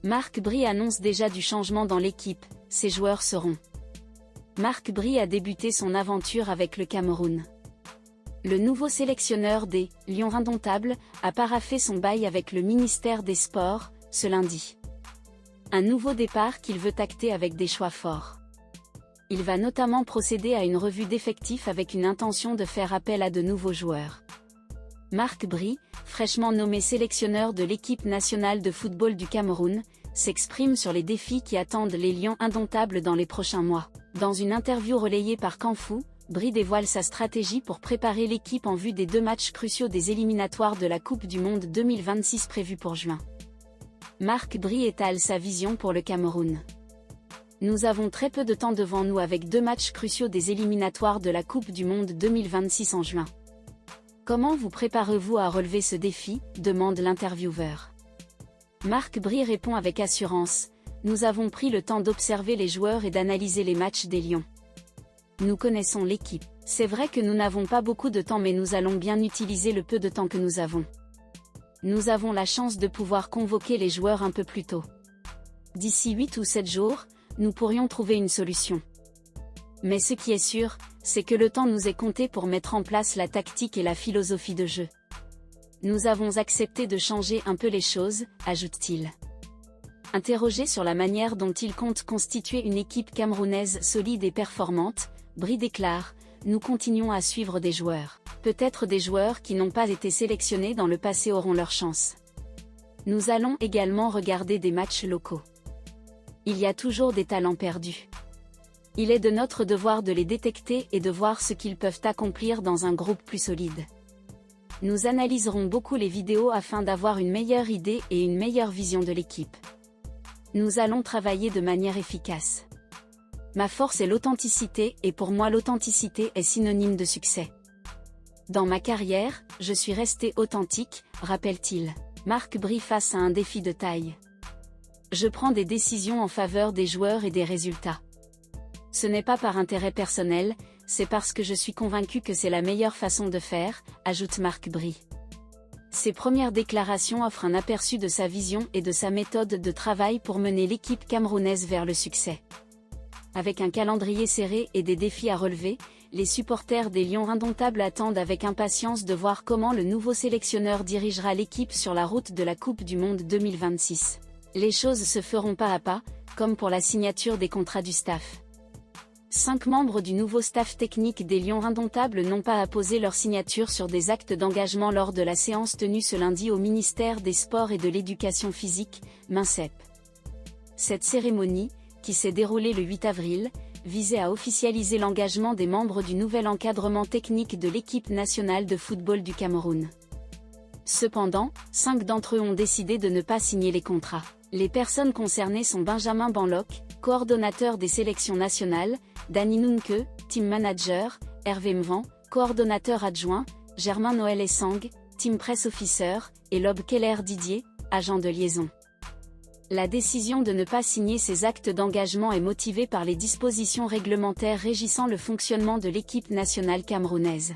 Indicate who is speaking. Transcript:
Speaker 1: Marc Bry annonce déjà du changement dans l'équipe, ses joueurs seront. Marc Bry a débuté son aventure avec le Cameroun. Le nouveau sélectionneur des Lions Indomptables a paraphé son bail avec le ministère des Sports, ce lundi. Un nouveau départ qu'il veut acter avec des choix forts. Il va notamment procéder à une revue d'effectifs avec une intention de faire appel à de nouveaux joueurs. Marc Bry, fraîchement nommé sélectionneur de l'équipe nationale de football du Cameroun, s'exprime sur les défis qui attendent les Lions Indomptables dans les prochains mois. Dans une interview relayée par Canfou, Bry dévoile sa stratégie pour préparer l'équipe en vue des 2 matchs cruciaux des éliminatoires de la Coupe du Monde 2026 prévus pour juin. Marc Bry étale sa vision pour le Cameroun. Nous avons très peu de temps devant nous avec 2 matchs cruciaux des éliminatoires de la Coupe du Monde 2026 en juin. Comment vous préparez-vous à relever ce défi ? Demande l'intervieweur. Marc Bry répond avec assurance, « Nous avons pris le temps d'observer les joueurs et d'analyser les matchs des Lions. Nous connaissons l'équipe. C'est vrai que nous n'avons pas beaucoup de temps mais nous allons bien utiliser le peu de temps que nous avons. Nous avons la chance de pouvoir convoquer les joueurs un peu plus tôt. D'ici 8 ou 7 jours, nous pourrions trouver une solution. Mais ce qui est sûr, c'est que le temps nous est compté pour mettre en place la tactique et la philosophie de jeu. Nous avons accepté de changer un peu les choses, ajoute-t-il. Interrogé sur la manière dont il compte constituer une équipe camerounaise solide et performante, Bry déclare « Nous continuons à suivre des joueurs. Peut-être des joueurs qui n'ont pas été sélectionnés dans le passé auront leur chance. Nous allons également regarder des matchs locaux. Il y a toujours des talents perdus. Il est de notre devoir de les détecter et de voir ce qu'ils peuvent accomplir dans un groupe plus solide. Nous analyserons beaucoup les vidéos afin d'avoir une meilleure idée et une meilleure vision de l'équipe. Nous allons travailler de manière efficace. Ma force est l'authenticité et pour moi l'authenticité est synonyme de succès. Dans ma carrière, je suis resté authentique, rappelle-t-il. Marc Bry face à un défi de taille. Je prends des décisions en faveur des joueurs et des résultats. Ce n'est pas par intérêt personnel, c'est parce que je suis convaincu que c'est la meilleure façon de faire, ajoute Marc Bry. Ses premières déclarations offrent un aperçu de sa vision et de sa méthode de travail pour mener l'équipe camerounaise vers le succès. Avec un calendrier serré et des défis à relever, les supporters des Lions Indomptables attendent avec impatience de voir comment le nouveau sélectionneur dirigera l'équipe sur la route de la Coupe du Monde 2026. Les choses se feront pas à pas, comme pour la signature des contrats du staff. 5 membres du nouveau staff technique des Lions Indomptables n'ont pas apposé leur signature sur des actes d'engagement lors de la séance tenue ce lundi au ministère des Sports et de l'Éducation physique, MINSEP. Cette cérémonie, qui s'est déroulée le 8 avril, visait à officialiser l'engagement des membres du nouvel encadrement technique de l'équipe nationale de football du Cameroun. Cependant, 5 d'entre eux ont décidé de ne pas signer les contrats. Les personnes concernées sont Benjamin Banlock, coordonnateur des sélections nationales, Danny Nunke, team manager, Hervé Mvan, coordonnateur adjoint, Germain Noël Essang, team press officer, et Lob Keller Didier, agent de liaison. La décision de ne pas signer ces actes d'engagement est motivée par les dispositions réglementaires régissant le fonctionnement de l'équipe nationale camerounaise.